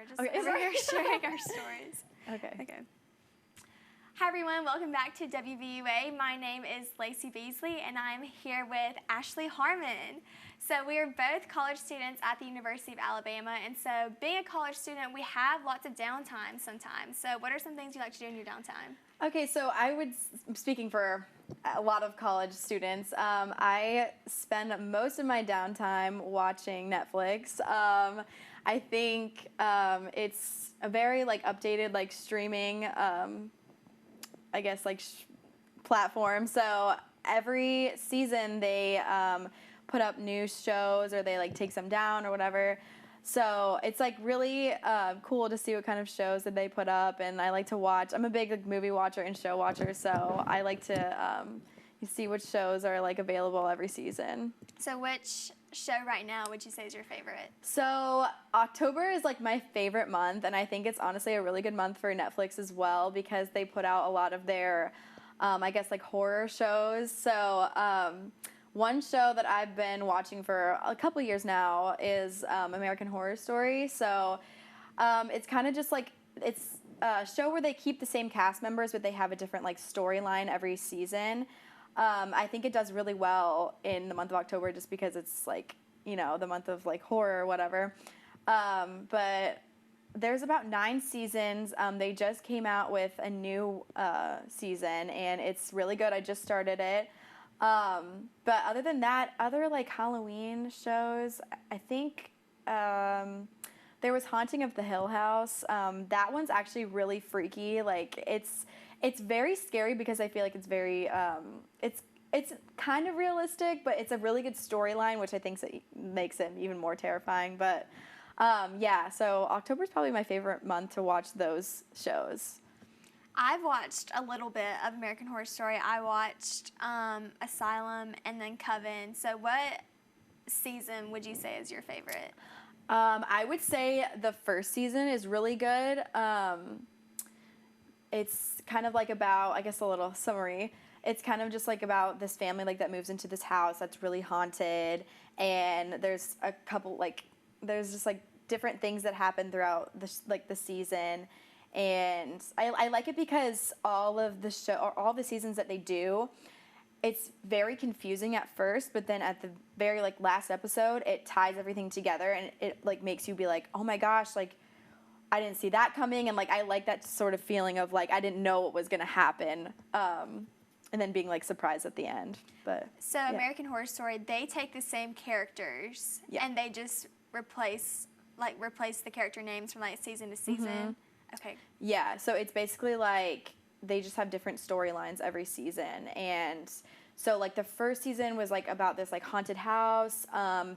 just Okay, over here sharing our stories. Okay. Hi everyone, welcome back to WVUA. My name is Lacey Beasley and I'm here with Ashley Harmon. So we are both college students at the University of Alabama, and so being a college student, we have lots of downtime sometimes. So what are some things you like to do in your downtime? Okay, so speaking for a lot of college students, I spend most of my downtime watching Netflix. I think it's a very updated streaming, I guess platform. So every season they put up new shows, or they take some down or whatever. So it's really cool to see what kind of shows that they put up, and I like to watch. I'm a big movie watcher and show watcher, so I like to see which shows are available every season. So which show right now would you say is your favorite? So October is my favorite month, and I think it's honestly a really good month for Netflix as well, because they put out a lot of their I guess horror shows. So one show that I've been watching for a couple years now is American Horror Story. So it's kind of just it's a show where they keep the same cast members, but they have a different storyline every season. I think it does really well in the month of October, just because it's the month of horror or whatever. But there's about 9 seasons. They just came out with a new season, and it's really good. I just started it. But other than that, other Halloween shows, I think there was Haunting of the Hill House. That one's actually really freaky. It's very scary, because I feel it's very it's kind of realistic, but it's a really good storyline, which I think makes it even more terrifying. But yeah, so October's probably my favorite month to watch those shows. I've watched a little bit of American Horror Story. I watched Asylum and then Coven. So what season would you say is your favorite? I would say the first season is really good. It's kind of about, I guess, a little summary. It's kind of just about this family that moves into this house that's really haunted, and there's a couple there's just different things that happen throughout the season. And I like it because all of the all the seasons that they do, it's very confusing at first, but then at the very last episode, it ties everything together, and it makes you be oh my gosh, I didn't see that coming. And I like that sort of feeling of I didn't know what was gonna happen, and then being surprised at the end. But so yeah. American Horror Story, they take the same characters, yeah. and they just replace the character names from season to season. Mm-hmm. Okay. Yeah, so it's basically they just have different storylines every season. And so the first season was about this haunted house.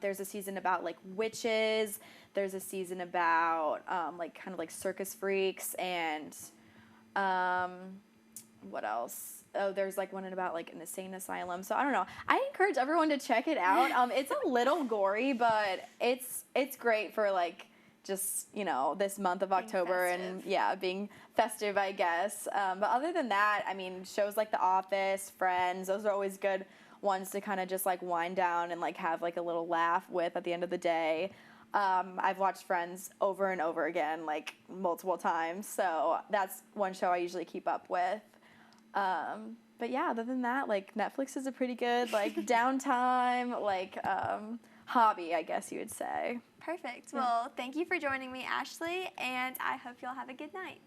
There's a season about witches. There's a season about kind of circus freaks, and what else? Oh, there's one about an insane asylum. So I don't know. I encourage everyone to check it out. It's a little gory, but it's great for just this month of October, and yeah, being festive, I guess. But other than that, I mean, shows like The Office, Friends, those are always good ones to kind of just wind down and have a little laugh with at the end of the day. I've watched Friends over and over again, multiple times, so that's one show I usually keep up with. But yeah, other than that, Netflix is a pretty good downtime hobby, I guess you would say. Perfect. Well, thank you for joining me, Ashley, and I hope you'll have a good night.